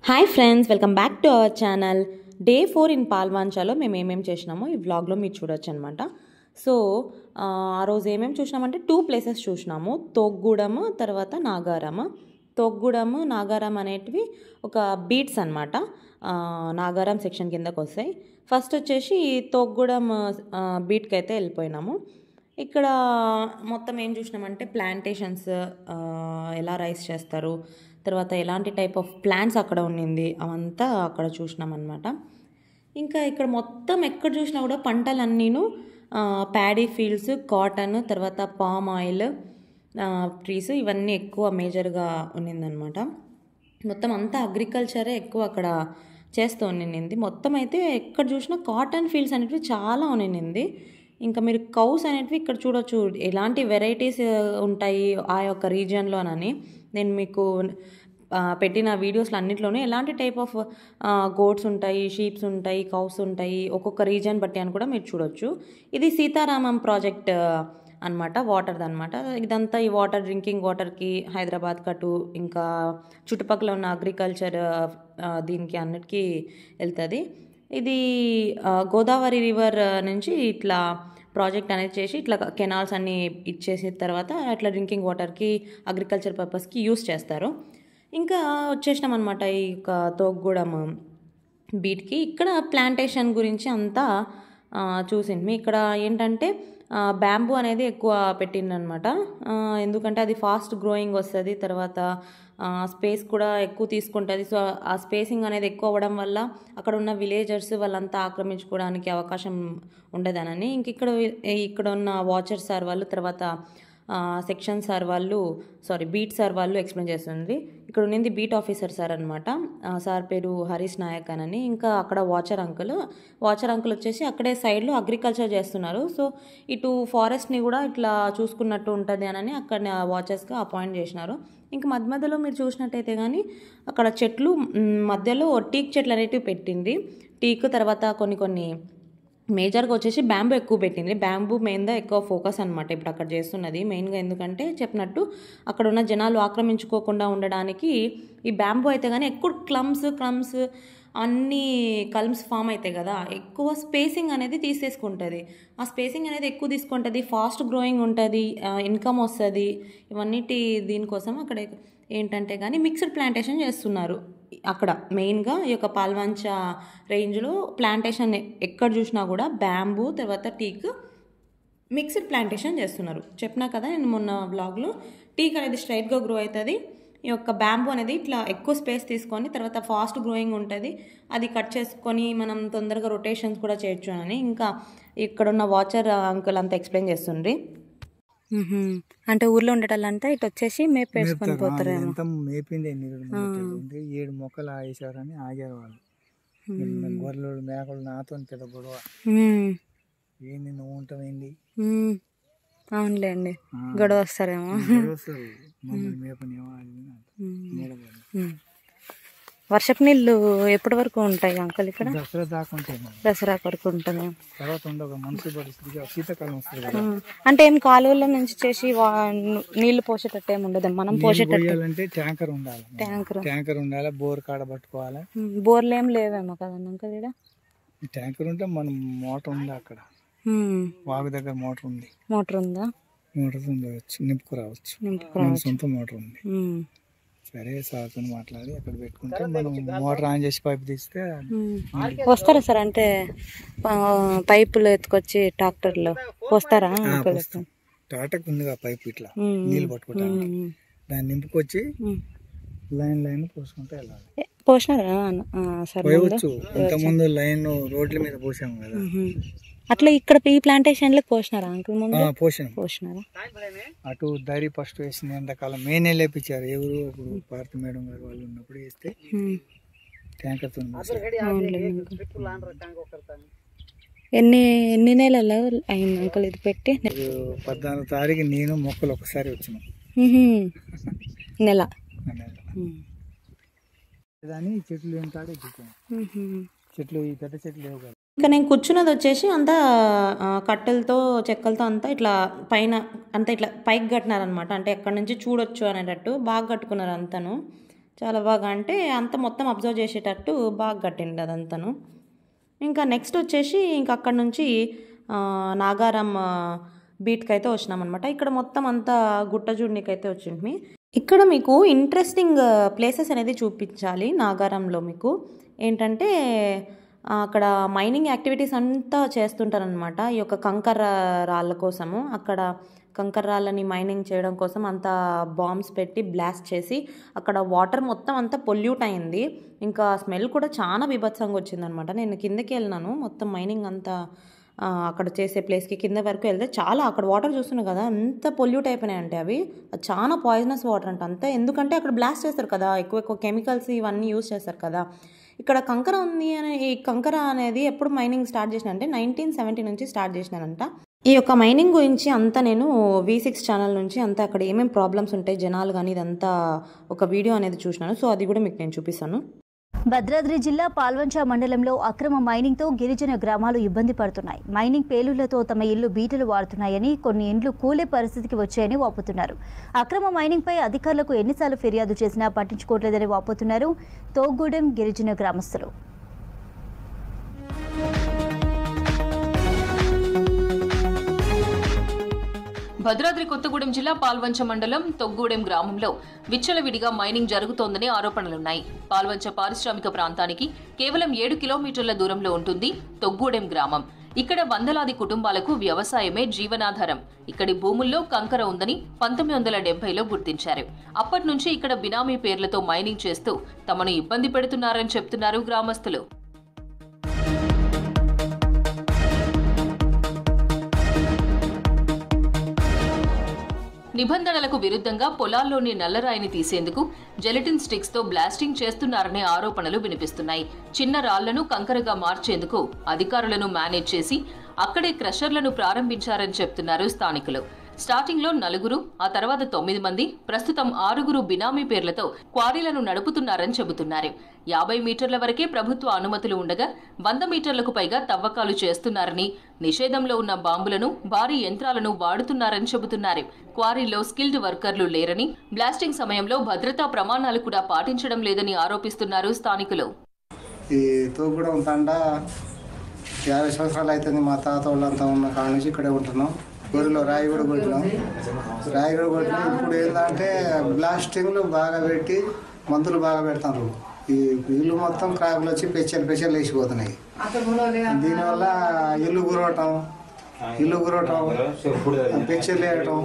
Hi friends, welcome back to our channel. Day 4 in పాల్వాంచాలో మేము ఏమేమి చేసినామో ఈ వ్లాగ్లో మీరు చూడొచ్చు అనమాట. సో ఆ రోజు ఏమేమి చూసినామంటే 2 ప్లేసెస్ చూసినాము, తోగ్గూడెం తర్వాత నాగారం. తోగ్గూడెం నాగారం అనేటివి ఒక బీట్స్ అనమాట, నాగారం సెక్షన్ కిందకు వస్తాయి. ఫస్ట్ వచ్చేసి తోగ్గూడెం బీట్కి అయితే వెళ్ళిపోయినాము. ఇక్కడ మొత్తం ఏం చూసినామంటే ప్లాంటేషన్స్, ఎలా రైస్ చేస్తారు, తర్వాత ఎలాంటి టైప్ ఆఫ్ ప్లాంట్స్ అక్కడ ఉండింది అవంతా అక్కడ చూసినాం అనమాట. ఇంకా ఇక్కడ మొత్తం ఎక్కడ చూసినా కూడా పంటలన్నీను ప్యాడీ ఫీల్డ్స్, కాటన్, తర్వాత పామ్ ఆయిల్ ట్రీస్, ఇవన్నీ ఎక్కువ మేజర్గా ఉన్నిందనమాట. మొత్తం అంతా అగ్రికల్చరే ఎక్కువ అక్కడ చేస్తూ ఉన్నింది. మొత్తం అయితే ఎక్కడ చూసినా కాటన్ ఫీల్డ్స్ అనేటివి చాలా ఉన్నింది. ఇంకా మీరు కౌస్ అనేటివి ఇక్కడ చూడొచ్చు, ఎలాంటి వెరైటీస్ ఉంటాయి ఆ యొక్క రీజియన్లోనని నేను మీకు పెట్టిన వీడియోస్లో అన్నింటిలోనే ఎలాంటి టైప్ ఆఫ్ గోట్స్ ఉంటాయి, షీప్స్ ఉంటాయి, కౌస్ ఉంటాయి, ఒక్కొక్క రీజియన్ బట్టి అని కూడా మీరు చూడొచ్చు. ఇది సీతారామం ప్రాజెక్ట్ అనమాట, వాటర్ది అనమాట. ఇదంతా ఈ వాటర్ డ్రింకింగ్ వాటర్కి హైదరాబాద్ కటు ఇంకా చుట్టుపక్కల ఉన్న అగ్రికల్చర్ దీనికి అన్నిటికీ వెళ్తుంది. ఇది గోదావరి రివర్ నుంచి ఇట్లా ప్రాజెక్ట్ అనేది చేసి ఇట్లా కెనాల్స్ అన్నీ ఇచ్చేసిన తర్వాత ఇట్లా డ్రింకింగ్ వాటర్కి అగ్రికల్చర్ పర్పస్కి యూస్ చేస్తారు. ఇంకా వచ్చేసినాం అనమాట ఈ యొక్క తోగ్గూడెం బీట్కి. ఇక్కడ ప్లాంటేషన్ గురించి అంతా చూసింది. ఇక్కడ ఏంటంటే బ్యాంబూ అనేది ఎక్కువ పెట్టిందనమాట, ఎందుకంటే అది ఫాస్ట్ గ్రోయింగ్ వస్తుంది, తర్వాత స్పేస్ కూడా ఎక్కువ తీసుకుంటుంది. సో ఆ స్పేసింగ్ అనేది ఎక్కువ అవ్వడం వల్ల అక్కడ ఉన్న విలేజర్స్ వాళ్ళంతా ఆక్రమించుకోవడానికి అవకాశం ఉండదనని ఇంక ఇక్కడ ఉన్న వాచర్ సార్ వాళ్ళు, తర్వాత సెక్షన్ సార్ వాళ్ళు, బీట్ సార్ వాళ్ళు ఎక్స్ప్లెయిన్ చేస్తుంది. ఇక్కడ ఉన్నది బీట్ ఆఫీసర్ సార్ అనమాట. సార్ పేరు హరీష్ నాయక్ అని. ఇంకా అక్కడ వాచర్ అంకుల్ వచ్చేసి అక్కడే సైడ్లో అగ్రికల్చర్ చేస్తున్నారు. సో ఇటు ఫారెస్ట్ని కూడా ఇట్లా చూసుకున్నట్టు ఉంటుంది అని అక్కడ వాచర్స్గా అపాయింట్ చేసినారు. ఇంకా మధ్యలో మీరు చూసినట్టయితే కానీ అక్కడ చెట్లు మధ్యలో టీక్ చెట్లు అనేటివి పెట్టింది. టీక్ తర్వాత కొన్ని మేజర్గా వచ్చేసి బ్యాంబూ ఎక్కువ పెట్టింది. బ్యాంబూ మెయిన్గా ఎక్కువ ఫోకస్ అనమాట ఇప్పుడు అక్కడ చేస్తున్నది మెయిన్గా. ఎందుకంటే చెప్పినట్టు అక్కడ ఉన్న జనాలు ఆక్రమించుకోకుండా ఉండడానికి ఈ బ్యాంబూ అయితే కానీ ఎక్కువ క్లమ్స్ అన్ని కల్మ్స్ ఫామ్ అవుతాయి కదా, ఎక్కువ స్పేసింగ్ అనేది తీసేసుకుంటుంది. ఆ స్పేసింగ్ అనేది ఎక్కువ తీసుకుంటుంది, ఫాస్ట్ గ్రోయింగ్ ఉంటుంది, ఇన్కమ్ వస్తుంది. ఇవన్నిటి దీనికోసం అక్కడ ఏంటంటే కానీ మిక్స్డ్ ప్లాంటేషన్ చేస్తున్నారు. అక్కడ మెయిన్గా ఈ యొక్క పాల్వంచ రేంజ్లో ప్లాంటేషన్ ఎక్కడ చూసినా కూడా బ్యాంబూ తర్వాత టీక్ మిక్స్డ్ ప్లాంటేషన్ చేస్తున్నారు. చెప్పినా కదా నేను మొన్న వ్లాగ్లో, టీక్ అనేది స్ట్రైట్గా గ్రో అవుతుంది, ఈ యొక్క బ్యాంబూ అనేది ఇట్లా ఎక్కువ స్పేస్ తీసుకొని తర్వాత ఫాస్ట్ గ్రోయింగ్ ఉంటుంది, అది కట్ చేసుకొని మనం తొందరగా రొటేషన్స్ కూడా చేయొచ్చు అని ఇంకా ఇక్కడున్న వాచర్ అంకుల్ అంతా ఎక్స్ప్లెయిన్ చేస్తుండ్రి. అంటే ఊర్లో ఉండేటంతా ఇటు వచ్చేసి మేపు వేసుకొని పోతారేమో. మేపింది 7 మొక్కలు ఆగేశారని ఆగారు వాళ్ళు. గొర్రెలు మేకలు నాతో పెద్ద గొడవ, ఏంది నువ్వు ఉంటావేంది, అవునులేండి గొడవ వస్తారేమో, మేపనేమో. వర్షపు నీళ్ళు ఎప్పటి వరకు ఉంటాయి అంకల్ ఇక్కడ? దసరా దాకా ఉంటాయి, దసరా వరకు ఉంటుంది. తర్వాత ఉండవు, మనసు పరిస్థితిగా శీతాకాలం వస్తుంది కదా. అంటే ఏం కాలువల నుంచి చేసి నీళ్లు పోసేటట్టు ఏమి ఉండదు, మనం పోసేటట్టు ట్యాంకర్ ఉండాలి, ట్యాంకర్ ఉండాలి, బోర్ కాడ పట్టుకోవాలి. బోర్లు ఏం లేవేమో కదండి అంకల్ ఇక్కడ? ట్యాంకర్ ఉంటే మనం మోటార్ ఉంది అక్కడ, వాగు దగ్గర మోటార్ ఉంది. మోటార్ ఉందా? మోటార్ ఉండవచ్చు, నింపుకురావచ్చు, సొంత మోటార్ ఉంది. సరే సార్తో మాట్లాడి అక్కడ పెట్టుకుంటే మనం మోటార్ ఆన్ చేసి పైపు తీస్తే వస్తారా సార్? అంటే పైపులు ఎత్తుకొచ్చి ట్రాక్టర్లో పోస్తారా? టాటక్ ఉంది పైపు ఇట్లా నీళ్ళు పట్టుకోవడానికి, దాన్ని నింపుకొచ్చి లైన్ పోసుకుంటే వెళ్ళాలి. పోసినారా? పోయవచ్చు, ఇంతకుముందు లైన్ రోడ్ల మీద పోసాము కదా, అట్లా ఇక్కడ ఈ ప్లాంటేషన్ లో పోసినారా అంకుల్? పోసినారా? అటు దరి ఫస్ట్ వేసింది ఎండాకాలం మేనే లేపించారు, ఎవరు ఇప్పుడు భారతి మేడం గారు వాళ్ళు ఉన్నప్పుడు వేస్తే ట్యాంకర్ తో. ఎన్ని నెలలు అయింది అంకుల్ ఇది పెట్టి? 14వ తారీఖు నేను మొక్కలు ఒకసారి వచ్చినాం, నెల చెట్లు ఏం తాడే చెట్లు, ఈ పెద్ద చెట్లు లేవు కదా. ఇంకా నేను కూర్చున్నది వచ్చేసి అంతా కట్టెలతో చెక్కలతో అంతా ఇట్లా పైన అంతా ఇట్లా పైకి కట్టినారనమాట. అంటే ఎక్కడి నుంచి చూడొచ్చు అనేటట్టు బాగా కట్టుకున్నారు అంతాను. చాలా బాగా, అంటే అంత మొత్తం అబ్జర్వ్ చేసేటట్టు బాగా కట్టిండు అదంతను. ఇంకా నెక్స్ట్ వచ్చేసి ఇంకా అక్కడ నుంచి నాగారం బీట్కి అయితే వచ్చినామన్నమాట. ఇక్కడ మొత్తం అంతా గుట్ట చూడనీకి అయితే వచ్చింది. ఇక్కడ మీకు ఇంట్రెస్టింగ్ ప్లేసెస్ అనేది చూపించాలి. నాగారంలో మీకు ఏంటంటే అక్కడ మైనింగ్ యాక్టివిటీస్ అంతా చేస్తుంటారనమాట. ఈ యొక్క కంకర రాళ్ళ కోసము, అక్కడ కంకర రాళ్ళని మైనింగ్ చేయడం కోసం అంతా బాంబ్స్ పెట్టి బ్లాస్ట్ చేసి అక్కడ వాటర్ మొత్తం అంతా పొల్యూట్ అయింది. ఇంకా స్మెల్ కూడా చాలా బీభత్సంగా వచ్చిందనమాట. నేను కిందకి వెళ్ళినాను, మొత్తం మైనింగ్ అంతా అక్కడ చేసే ప్లేస్కి కింద వరకు వెళ్తే చాలా అక్కడ వాటర్ చూస్తున్నాను కదా, అంత పొల్యూట్ అయిపోయినాయి. అంటే అవి చాలా పాయిజనస్ వాటర్ అంతే, ఎందుకంటే అక్కడ బ్లాస్ట్ చేస్తారు కదా, ఎక్కువ కెమికల్స్ ఇవన్నీ యూజ్ చేస్తారు కదా. ఇక్కడ కంకర ఉంది అనే ఈ కంకర అనేది ఎప్పుడు మైనింగ్ స్టార్ట్ చేసిన అంటే 1970 నుంచి స్టార్ట్ చేసినానంట. ఈ యొక్క మైనింగ్ గురించి అంతా నేను V6 ఛానల్ నుంచి అంతా అక్కడ ఏమేమి ప్రాబ్లమ్స్ ఉంటాయి జనాలు కానీ ఇదంతా ఒక వీడియో అనేది చూసినాను. సో అది కూడా మీకు నేను చూపిస్తాను. భద్రాద్రి జిల్లా పాల్వంచ మండలంలో అక్రమ మైనింగ్తో గిరిజన గ్రామాలు ఇబ్బంది పడుతున్నాయి. మైనింగ్ పేలుళ్లతో తమ ఇల్లు బీటలు వాడుతున్నాయని, కొన్ని ఇండ్లు కూలే పరిస్థితికి వచ్చాయని వాపోతున్నారు. అక్రమ మైనింగ్పై అధికారులకు ఎన్నిసార్లు ఫిర్యాదు చేసినా పట్టించుకోవట్లేదని వాపోతున్నారు తోగ్గూడెం గిరిజన గ్రామస్తులు. భద్రాద్రి కొత్తగూడెం జిల్లా పాల్వంచ మండలం తొగ్గూడెం గ్రామంలో విచ్చలవిడిగా మైనింగ్ జరుగుతోందనే ఆరోపణలున్నాయి. పాల్వంచ పారిశ్రామిక ప్రాంతానికి కేవలం 7 కిలోమీటర్ల దూరంలో ఉంటుంది తొగ్గూడెం గ్రామం. ఇక్కడ వందలాది కుటుంబాలకు వ్యవసాయమే జీవనాధారం. ఇక్కడి భూముల్లో కంకర ఉందని 1970లో గుర్తించారు. అప్పటి నుంచి ఇక్కడ బినామీ పేర్లతో మైనింగ్ చేస్తూ తమను ఇబ్బంది పెడుతున్నారని చెప్తున్నారు గ్రామస్తులు. నిబంధనలకు విరుద్ధంగా పొలాల్లోని నల్లరాయిని తీసేందుకు జెలటిన్ స్టిక్స్ తో బ్లాస్టింగ్ చేస్తున్నారనే ఆరోపణలు వినిపిస్తున్నాయి. చిన్న రాళ్లను కంకరగా మార్చేందుకు అధికారులను మేనేజ్ చేసి అక్కడే క్రషర్లను ప్రారంభించారని చెప్తున్నారు స్థానికులు. స్టార్టింగ్ లో 4, ఆ తర్వాత 9 మంది, ప్రస్తుతం 6 బినామీ పేర్లతో క్వారీలను నడుపుతున్నారని చెబుతున్నారు. 50 మీటర్ల వరకే ప్రభుత్వ అనుమతులు ఉండగా 100 మీటర్లకు పైగా తవ్వకాలు చేస్తున్నారని, నిషేధంలో ఉన్న బాంబులను, భారీ యంత్రాలను వాడుతున్నారని చెబుతున్నారు. క్వారీల్లో స్కిల్డ్ వర్కర్లు లేరని, బ్లాస్టింగ్ సమయంలో భద్రతా ప్రమాణాలు కూడా పాటించడం లేదని ఆరోపిస్తున్నారు స్థానికులు. ఈ తోగ్గూడెం తండ 50 సంవత్సరాలు అవుతుంది. మా తాత వాళ్ళంతా ఉన్న కాడ నుంచి ఇక్కడే ఉంటున్నాం. ఊరిలో రాయి కూడా కొట్టినాం. ఇప్పుడు ఏంటంటే బ్లాస్టింగ్లు బాగా పెట్టి మందులు బాగా పెడతారు. ఈ ఇల్లు మొత్తం క్రాకులు వచ్చి పెచ్చలు వేసిపోతున్నాయి. దీనివల్ల ఇల్లు గురవటం పెచ్చలు వేయటం.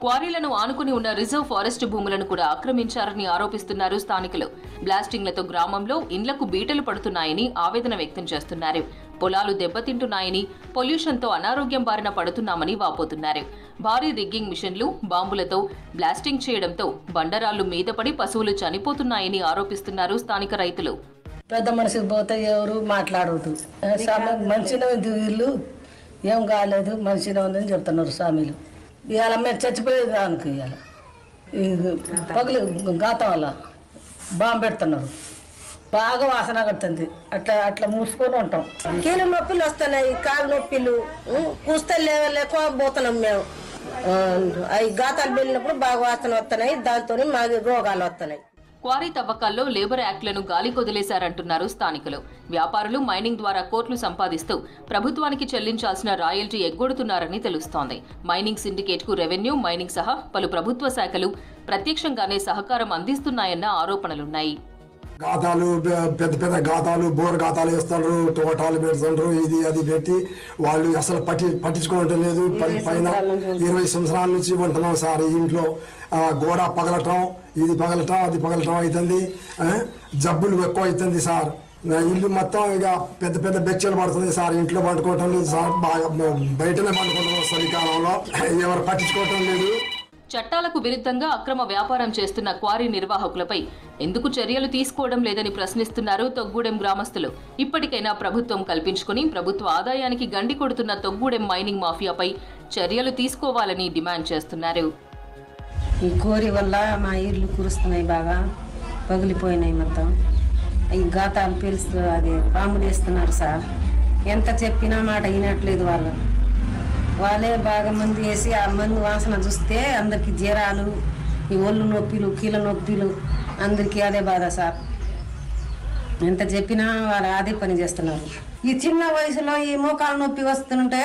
క్వారీలను ఆనుకుని ఉన్న రిజర్వ్ ఫారెస్ట్ భూములను కూడా ఆక్రమించారని ఆరోపిస్తున్నారు స్థానికులు. బ్లాస్టింగ్లతో గ్రామంలో ఇండ్లకు బీటలు పడుతున్నాయని ఆవేదన వ్యక్తం చేస్తున్నారు. పొలాలు దెబ్బతింటున్నాయని, పొల్యూషన్తో అనారోగ్యం బారిన పడుతున్నామని వాపోతున్నారు. భారీ రిగ్గింగ్ మిషన్లు, బాంబులతో బ్లాస్టింగ్ చేయడంతో బండరాళ్లు మీద పడి పశువులు చనిపోతున్నాయని ఆరోపిస్తున్నారు స్థానిక రైతులు. పెద్ద మనిషికి పోతే ఎవరు మాట్లాడవద్దు, మంచిగా ఇల్లు ఏం కాలేదు, మంచిగా ఉందని చెప్తున్నారు స్వామిలు. ఇవాళ మేము చచ్చిపోయేది దానికి ఇవాళ పగులు గాతం వల్ల బాంబు పెడుతున్నారు. బాగా వాసన కడుతుంది. అట్లా మూసుకొని ఉంటాం. కీళ్ళ నొప్పులు వస్తున్నాయి, కాళ్ళ నొప్పులు, కూస్తలు లేకపోతున్నాం మేము. అవి గాతాలు వెళ్ళినప్పుడు బాగా వాసన వస్తున్నాయి, దాంతో మాకు రోగాలు వస్తున్నాయి. క్వారీ తవ్వకాల్లో లేబర్ యాక్ట్లను గాలి కొదిలేశారంటున్నారు స్థానికులు. వ్యాపారులు మైనింగ్ ద్వారా కోట్లు సంపాదిస్తూ ప్రభుత్వానికి చెల్లించాల్సిన రాయల్టీ ఎగ్గొడుతున్నారని తెలుస్తోంది. మైనింగ్ సిండికేట్ కు రెవెన్యూ, మైనింగ్ సహా పలు ప్రభుత్వ శాఖలు ప్రత్యక్షంగానే సహకారం అందిస్తున్నాయన్న ఆరోపణలున్నాయి. గాతాలు, పెద్ద పెద్ద గాతాలు, బోర్ గాతాలు వేస్తున్నారు, తోటాలు పెడుతుండ్రు, ఇది అది పెట్టి వాళ్ళు అసలు పట్టించుకోవటం లేదు. పైన 20 సంవత్సరాల నుంచి ఉంటున్నాం సార్. ఇంట్లో గోడ పగలటం, ఇది పగలటం, అది పగలటం అవుతుంది. జబ్బులు ఎక్కువ అవుతుంది సార్. ఇల్లు మొత్తం ఇక పెద్ద పెద్ద బెచ్చలు పడుతుంది సార్. ఇంట్లో పండుకోవటం లేదు సార్, బాగా బయటనే పండుకుంటున్నాం చలికాలంలో. ఎవరు పట్టించుకోవటం లేదు. చట్టాలకు విరుద్ధంగా అక్రమ వ్యాపారం చేస్తున్న క్వారీ నిర్వాహకులపై ఎందుకు చర్యలు తీసుకోవడం లేదని ప్రశ్నిస్తున్నారు తొగ్గూడెం గ్రామస్తులు. ఇప్పటికైనా ప్రభుత్వం కల్పించుకుని ప్రభుత్వ ఆదాయానికి గండి కొడుతున్న తొగ్గూడెం మైనింగ్ మాఫియాపై చర్యలు తీసుకోవాలని డిమాండ్ చేస్తున్నారు. ఈ కోరి వల్ల మా ఇల్లు కురుస్తున్నాయి, బాగా పగిలిపోయినాయి మొత్తం. ఈ గాతాలు పిలుస్తూ అది పాములు వేస్తున్నారు సార్. ఎంత చెప్పినా మాట వినట్లేదు వాళ్ళే బాగా మందు వేసి ఆ మందు వాసన చూస్తే అందరికి జ్వరాలు, ఈ ఒళ్ళు నొప్పులు, కీళ్ళ నొప్పులు అందరికీ అదే బాధ సార్. ఎంత చెప్పినా వాళ్ళు అదే పని చేస్తున్నారు. ఈ చిన్న వయసులో ఈ మోకాలు నొప్పి వస్తుంటే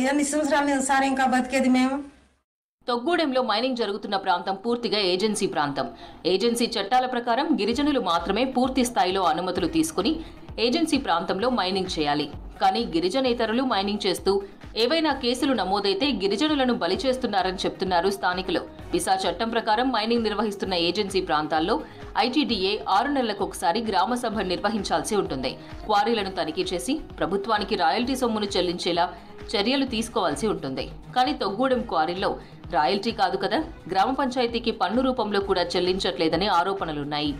ఎన్ని సంవత్సరాలు సార్ ఇంకా బతికేది మేము? తొగ్గూడెంలో మైనింగ్ జరుగుతున్న ప్రాంతం పూర్తిగా ఏజెన్సీ ప్రాంతం. ఏజెన్సీ చట్టాల ప్రకారం గిరిజనులు మాత్రమే పూర్తి స్థాయిలో అనుమతులు తీసుకుని ఏజెన్సీ ప్రాంతంలో మైనింగ్ చేయాలి. కానీ గిరిజనేతరులు మైనింగ్ చేస్తూ ఏవైనా కేసులు నమోదైతే గిరిజనులను బలి చేస్తున్నారని చెప్తున్నారు స్థానికులు. విసా చట్టం ప్రకారం మైనింగ్ నిర్వహిస్తున్న ఏజెన్సీ ప్రాంతాల్లో ఐటీడీఏ 6 నెలలకొకసారి గ్రామ సభ నిర్వహించాల్సి ఉంటుంది. క్వారీలను తనిఖీ చేసి ప్రభుత్వానికి రాయల్టీ సొమ్మును చెల్లించేలా చర్యలు తీసుకోవాల్సి ఉంటుంది. కానీ తొగ్గూడెం క్వారీల్లో రాయల్టీ కాదు కదా, గ్రామ పంచాయతీకి పన్ను రూపంలో కూడా చెల్లించట్లేదనే ఆరోపణలున్నాయి.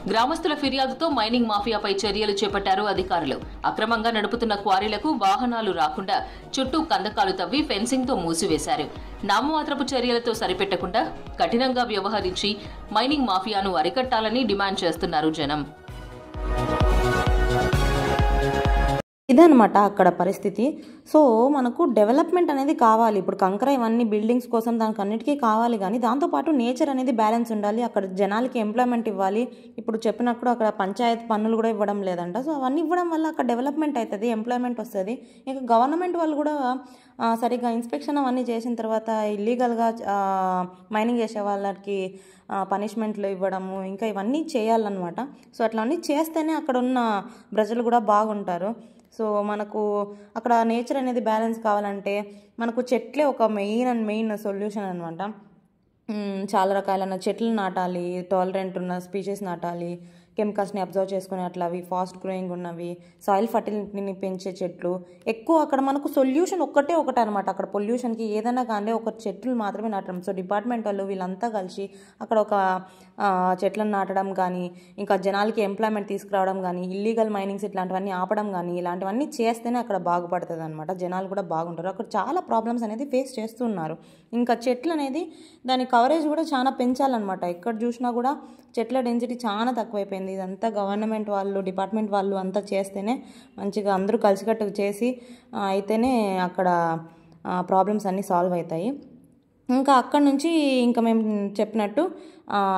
గ్రామస్తుల ఫిర్యాదుతో మైనింగ్ మాఫియాపై చర్యలు చేపట్టారు అధికారులు. అక్రమంగా నడుపుతున్న క్వారీలకు వాహనాలు రాకుండా చుట్టూ కందకాలు తవ్వి ఫెన్సింగ్తో మూసివేశారు. నామమాత్రపు చర్యలతో సరిపెట్టకుండా కఠినంగా వ్యవహరించి మైనింగ్ మాఫియాను అరికట్టాలని డిమాండ్ చేస్తున్నారు జనం. ఇదనమాట అక్కడ పరిస్థితి. సో మనకు డెవలప్మెంట్ అనేది కావాలి. ఇప్పుడు కంకర ఇవన్నీ బిల్డింగ్స్ కోసం దానికి అన్నిటికీ కావాలి, కానీ దాంతోపాటు నేచర్ అనేది బ్యాలెన్స్ ఉండాలి. అక్కడ జనాలకి ఎంప్లాయ్మెంట్ ఇవ్వాలి. ఇప్పుడు చెప్పినప్పుడు అక్కడ పంచాయతీ పన్నులు కూడా ఇవ్వడం లేదంట. సో అవన్నీ ఇవ్వడం వల్ల అక్కడ డెవలప్మెంట్ అవుతుంది, ఎంప్లాయ్మెంట్ వస్తుంది. ఇంకా గవర్నమెంట్ వాళ్ళు కూడా సరిగ్గా ఇన్స్పెక్షన్ అవన్నీ చేసిన తర్వాత ఇల్లీగల్గా మైనింగ్ చేసే వాళ్ళకి పనిష్మెంట్లు ఇవ్వడము, ఇంకా ఇవన్నీ చేయాలన్నమాట. సో అట్లా చేస్తేనే అక్కడ ఉన్న ప్రజలు కూడా బాగుంటారు. సో మనకు అక్కడ నేచర్ అనేది బ్యాలెన్స్ కావాలంటే మనకు చెట్లే ఒక మెయిన్ సొల్యూషన్ అనమాట. చాలా రకాలైన చెట్లు నాటాలి, టాలరెంట్ ఉన్న స్పీషీస్ నాటాలి, కెమికల్స్ని అబ్జర్వ్ చేసుకుని అట్లా అవి ఫాస్ట్ గ్రోయింగ్ ఉన్నవి, సాయిల్ ఫర్టిలిటీని పెంచే చెట్లు ఎక్కువ. అక్కడ మనకు సొల్యూషన్ ఒకటే అనమాట. అక్కడ పొల్యూషన్కి ఏదైనా కానీ ఒక చెట్లు మాత్రమే నాటడం. సో డిపార్ట్మెంట్ వాళ్ళు వీళ్ళంతా కలిసి అక్కడ ఒక చెట్లను నాటడం కానీ, ఇంకా జనాలకి ఎంప్లాయ్మెంట్ తీసుకురావడం కానీ, ఇల్లీగల్ మైనింగ్స్ ఇట్లాంటివన్నీ ఆపడం కానీ, ఇలాంటివన్నీ చేస్తేనే అక్కడ బాగుపడుతుంది అనమాట. జనాలు కూడా బాగుంటారు. అక్కడ చాలా ప్రాబ్లమ్స్ అనేది ఫేస్ చేస్తున్నారు. ఇంకా చెట్లు అనేది దాని కవరేజ్ కూడా చాలా పెంచాలన్నమాట. ఎక్కడ చూసినా కూడా చెట్ల డెన్సిటీ చాలా తక్కువైపోయింది. ఇదంతా గవర్నమెంట్ వాళ్ళు, డిపార్ట్మెంట్ వాళ్ళు అంతా చేస్తేనే మంచిగా అందరూ కలిసికట్టుగా చేసి అయితేనే అక్కడ ప్రాబ్లమ్స్ అన్నీ సాల్వ్ అవుతాయి. ఇంకా అక్కడ నుంచి ఇంకా మేము చెప్పినట్టు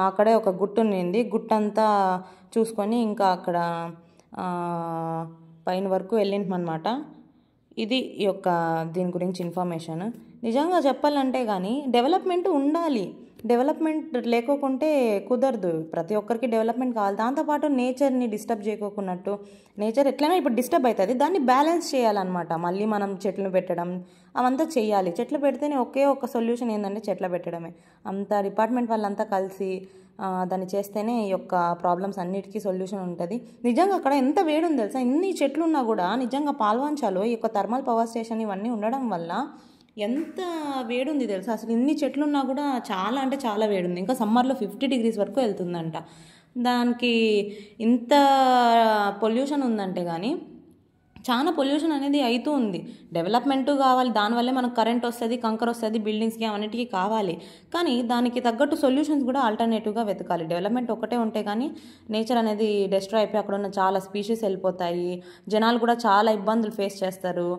అక్కడే ఒక గుట్టు ఉన్నింది. గుట్టంతా చూసుకొని ఇంకా అక్కడ పైన వరకు వెళ్ళిందన్నమాట. ఇది ఈ యొక్క దీని గురించి ఇన్ఫర్మేషన్. నిజంగా చెప్పాలంటే కానీ డెవలప్మెంట్ ఉండాలి. డెవలప్మెంట్ లేకోకుంటే కుదరదు. ప్రతి ఒక్కరికి డెవలప్మెంట్ కావాలి. దాంతోపాటు నేచర్ని డిస్టర్బ్ చేయకోకున్నట్టు, నేచర్ ఎట్లయినా ఇప్పుడు డిస్టర్బ్ అవుతుంది, దాన్ని బ్యాలెన్స్ చేయాలన్నమాట. మళ్ళీ మనం చెట్లు పెట్టడం అవంతా చేయాలి. చెట్లు పెడితేనే ఒకే ఒక సొల్యూషన్ ఏంటంటే చెట్లు పెట్టడమే. అంతా డిపార్ట్మెంట్ వాళ్ళంతా కలిసి దాన్ని చేస్తేనే ఈ యొక్క ప్రాబ్లమ్స్ అన్నిటికీ సొల్యూషన్ ఉంటుంది. నిజంగా అక్కడ ఎంత వేడి ఉంది తెలుసా? ఇన్ని చెట్లు ఉన్నా కూడా నిజంగా పాల్వంచాలో ఈ యొక్క థర్మల్ పవర్ స్టేషన్ ఇవన్నీ ఉండడం వల్ల ఎంత వేడి ఉంది తెలుసా? అసలు ఇన్ని చెట్లు ఉన్నా కూడా చాలా అంటే చాలా వేడి ఉంది. ఇంకా సమ్మర్లో 50 degrees వరకు వెళ్తుందంట. దానికి ఇంత పొల్యూషన్ ఉందంటే కానీ చాలా పొల్యూషన్ అనేది అవుతూ ఉంది. డెవలప్మెంటు కావాలి, దానివల్లే మనకు కరెంట్ వస్తుంది, కంకర వస్తుంది, బిల్డింగ్స్కి అవన్నిటికీ కావాలి. కానీ దానికి తగ్గట్టు సొల్యూషన్స్ కూడా ఆల్టర్నేటివ్గా వెతకాలి. డెవలప్మెంట్ ఒకటే ఉంటే కానీ నేచర్ అనేది డిస్ట్రాయ్ అయిపోయి అక్కడ ఉన్న చాలా స్పీషీస్ వెళ్ళిపోతాయి. జనాలు కూడా చాలా ఇబ్బందులు ఫేస్ చేస్తారు.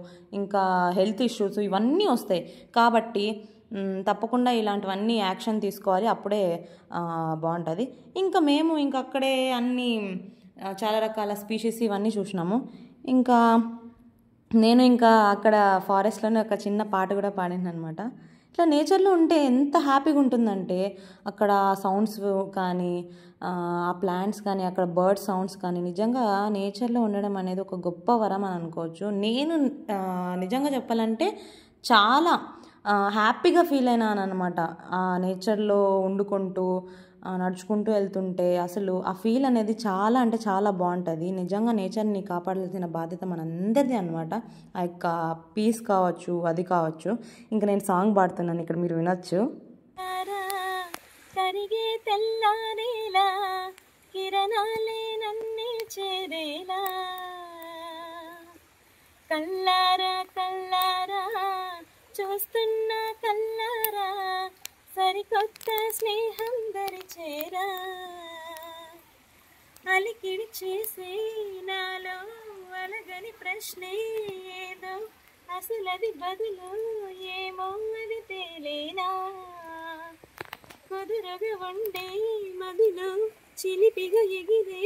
ఇంకా హెల్త్ ఇష్యూస్ ఇవన్నీ వస్తాయి. కాబట్టి తప్పకుండా ఇలాంటివన్నీ యాక్షన్ తీసుకోవాలి. అప్పుడే బాగుంటుంది. ఇంకా మేము ఇంకా అక్కడే అన్నీ చాలా రకాల స్పీషీస్ ఇవన్నీ చూసినాము. ఇంకా నేను ఇంకా అక్కడ ఫారెస్ట్లోనే ఒక చిన్న పాట కూడా పాడాను అనమాట. ఇట్లా నేచర్లో ఉంటే ఎంత హ్యాపీగా ఉంటుందంటే అక్కడ సౌండ్స్ కానీ, ఆ ప్లాంట్స్ కానీ, అక్కడ బర్డ్ సౌండ్స్ కానీ, నిజంగా నేచర్లో ఉండడం అనేది ఒక గొప్ప వరం అని అనుకోవచ్చు. నేను నిజంగా చెప్పాలంటే చాలా హ్యాపీగా ఫీల్ అయినాను అనమాట. ఆ నేచర్లో వండుకుంటూ నడుచుకుంటూ వెళ్తుంటే అసలు ఆ ఫీల్ అనేది చాలా అంటే చాలా బాగుంటుంది. నిజంగా నేచర్ని కాపాడాల్సిన బాధ్యత మనందరిది అనమాట. ఆ యొక్క పీస్ కావచ్చు, అది కావచ్చు. ఇంకా నేను సాంగ్ పాడుతున్నాను, ఇక్కడ మీరు వినొచ్చు. కరిగే తెల్లారేలా కిరణాలే నన్నే చేరేలా కల్లారా కల్లారా చూస్తున్న కల్లారా సరికొత్త స్నేహం దరిచేరా అలికిడి చేసే నాలో అలగని ప్రశ్నే ఏదో అసలది బదులు ఏమో అది తేలేనా కుదురుగా ఉండే మదిలో చిలిపిగా ఎగిరే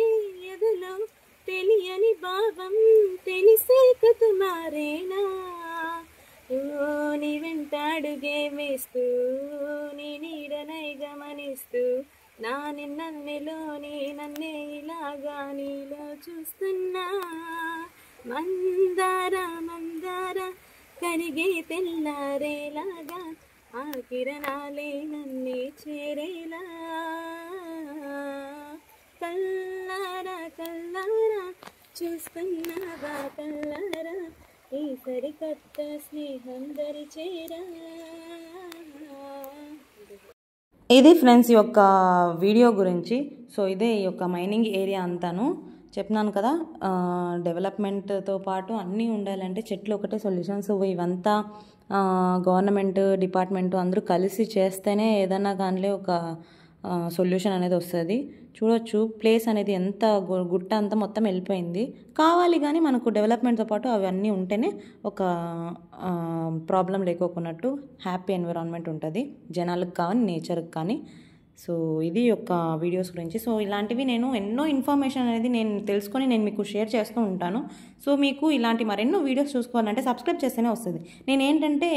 ఎదులో తెలియని భావం తెలిసే కథ మారేనా నీ వెంటాడుగే వేస్తూ నీ నీడనై గమనిస్తూ నా నిన్నెలోని నన్నే ఇలాగా నీలో చూస్తున్నా మందార మందార కరిగే తెల్లారేలాగా ఆ కిరణాలే నన్నే చేరేలా కల్లారా కల్లారా చూస్తున్నావా కల్లారా ఈ సరికొత్త స్నేహం దరి చేరా. ఇది ఫ్రెండ్స్ ఈ యొక్క వీడియో గురించి. సో ఇదే ఈ యొక్క మైనింగ్ ఏరియా అంతాను చెప్తున్నాను కదా. డెవలప్మెంట్తో పాటు అన్నీ ఉండాలంటే చెట్లు ఒకటే సొల్యూషన్స్. ఇవంతా గవర్నమెంట్ డిపార్ట్మెంట్ అందరూ కలిసి చేస్తేనే ఏదన్నా కానీ ఒక సొల్యూషన్ అనేది వస్తుంది. చూడొచ్చు ప్లేస్ అనేది ఎంత గుట్ట అంతా మొత్తం వెళ్ళిపోయింది. కావాలి కానీ మనకు డెవలప్మెంట్తో పాటు అవన్నీ ఉంటేనే ఒక ప్రాబ్లం లేకోకున్నట్టు హ్యాపీ ఎన్విరాన్మెంట్ ఉంటుంది జనాలకు కానీ నేచర్కి కానీ. సో ఇది యొక్క వీడియోస్ గురించి. సో ఇలాంటివి నేను ఎన్నో ఇన్ఫర్మేషన్ అనేది నేను తెలుసుకొని నేను మీకు షేర్ చేస్తూ ఉంటాను. సో మీకు ఇలాంటి మరెన్నో వీడియోస్ చూసుకోవాలంటే సబ్స్క్రైబ్ చేస్తేనే వస్తుంది. నేను ఏంటంటే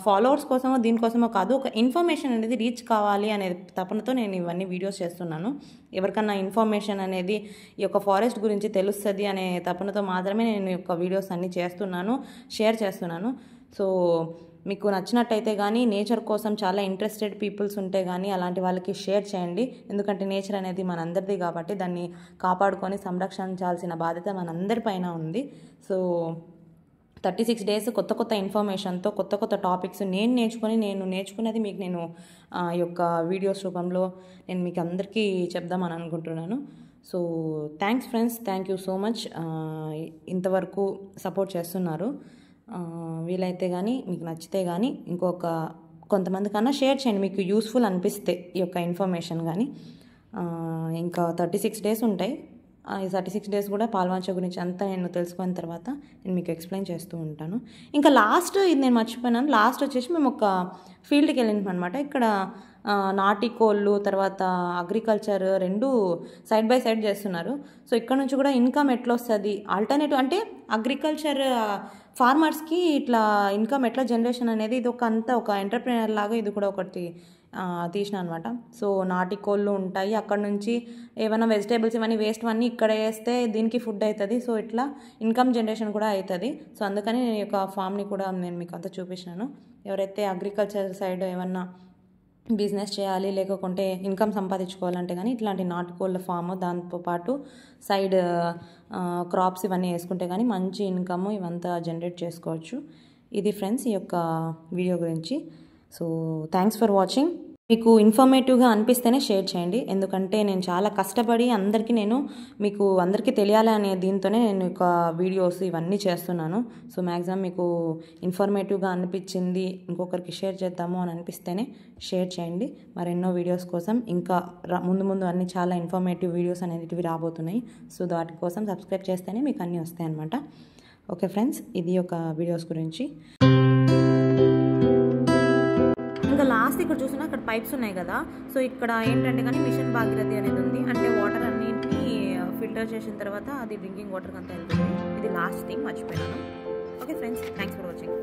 ఫాలోవర్స్ కోసమో దీనికోసమో కాదు, ఒక ఇన్ఫర్మేషన్ అనేది రీచ్ కావాలి అనే తపనతో నేను ఇవన్నీ వీడియోస్ చేస్తున్నాను. ఎవరికన్నా ఇన్ఫర్మేషన్ అనేది ఈ యొక్క ఫారెస్ట్ గురించి తెలుస్తుంది అనే తపనతో మాత్రమే నేను ఈ యొక్క వీడియోస్ అన్నీ చేస్తున్నాను, షేర్ చేస్తున్నాను. సో మీకు నచ్చినట్టయితే కానీ నేచర్ కోసం చాలా ఇంట్రెస్టెడ్ పీపుల్స్ ఉంటే కానీ అలాంటి వాళ్ళకి షేర్ చేయండి. ఎందుకంటే నేచర్ అనేది మనందరిది కాబట్టి దాన్ని కాపాడుకొని సంరక్షించాల్సిన బాధ్యత మనందరిపైన ఉంది. సో 36 days కొత్త కొత్త ఇన్ఫర్మేషన్తో కొత్త కొత్త టాపిక్స్ నేను నేర్చుకునేది మీకు నేను ఈ యొక్క వీడియోస్ రూపంలో నేను మీకు అందరికీ చెప్దామని అనుకుంటున్నాను. So thanks friends, thank you so much. ఇంతవరకు సపోర్ట్ చేస్తున్నారు. వీలైతే కానీ మీకు నచ్చితే కానీ కొంతమంది కన్నా షేర్ చేయండి మీకు యూస్ఫుల్ అనిపిస్తే ఈ యొక్క ఇన్ఫర్మేషన్ కానీ. ఇంకా 36 days ఉంటాయి. ఈ 36 days కూడా పాల్వంచ గురించి అంతా నేను తెలుసుకున్న తర్వాత నేను మీకు ఎక్స్ప్లెయిన్ చేస్తూ ఉంటాను. ఇంకా లాస్ట్ ఇది నేను మర్చిపోయినాను. లాస్ట్ వచ్చేసి మేము ఒక ఫీల్డ్కి వెళ్ళినాం అనమాట. ఇక్కడ నాటి కోళ్ళు తర్వాత అగ్రికల్చర్ రెండు సైడ్ బై సైడ్ చేస్తున్నారు. సో ఇక్కడ నుంచి కూడా ఇన్కమ్ ఎట్లా వస్తుంది, ఆల్టర్నేటివ్ అంటే అగ్రికల్చర్ ఫార్మర్స్కి ఇట్లా ఇన్కమ్ ఎట్లా జనరేషన్ అనేది ఇది ఒక ఎంటర్ప్రెనర్ లాగా ఇది కూడా ఒకటి తీసిన అనమాట. సో నాటి కోళ్ళు ఉంటాయి, అక్కడ నుంచి ఏమైనా వెజిటేబుల్స్ ఇవన్నీ వేస్ట్ అన్నీ ఇక్కడ వేస్తే దీనికి ఫుడ్ అవుతుంది. సో ఇట్లా ఇన్కమ్ జనరేషన్ కూడా అవుతుంది. సో అందుకని నేను యొక్క ఫామ్ని కూడా నేను మీకు అంతా చూపించినాను. ఎవరైతే అగ్రికల్చర్ సైడ్ ఏమన్నా బిజినెస్ చేయాలి లేకుంటే ఇన్కమ్ సంపాదించుకోవాలంటే కానీ ఇట్లాంటి నాటుకోళ్ళ ఫామ్ దాంతోపాటు సైడ్ క్రాప్స్ ఇవన్నీ వేసుకుంటే కానీ మంచి ఇన్కమ్ ఇవంతా జనరేట్ చేసుకోవచ్చు. ఇది ఫ్రెండ్స్ ఈ యొక్క వీడియో గురించి. So thanks for watching. మీకు ఇన్ఫర్మేటివ్గా అనిపిస్తేనే షేర్ చేయండి. ఎందుకంటే నేను చాలా కష్టపడి మీకు అందరికీ తెలియాలి అనే దీంతోనే నేను ఒక వీడియోస్ ఇవన్నీ చేస్తున్నాను. సో మ్యాక్సిమం మీకు ఇన్ఫర్మేటివ్గా అనిపించింది ఇంకొకరికి షేర్ చేద్దాము అని అనిపిస్తేనే షేర్ చేయండి. మరెన్నో వీడియోస్ కోసం ఇంకా ముందు అన్ని చాలా ఇన్ఫర్మేటివ్ వీడియోస్ అనేటివి రాబోతున్నాయి. సో వాటి కోసం సబ్స్క్రైబ్ చేస్తేనే మీకు అన్నీ వస్తాయి అన్నమాట. ఓకే ఫ్రెండ్స్, ఇది ఒక వీడియోస్ గురించి. ఇంకా లాస్ట్ ఇక్కడ చూసినా అక్కడ పైప్స్ ఉన్నాయి కదా. సో ఇక్కడ ఏంటంటే కానీ మిషన్ భాగీరథి అనేది ఉంది. అంటే వాటర్ అన్నింటినీ ఫిల్టర్ చేసిన తర్వాత అది డ్రింకింగ్ వాటర్కి అంతా వెళ్తుంది. ఇది లాస్ట్ థింగ్ మర్చిపోయాను. Okay friends, thanks for watching.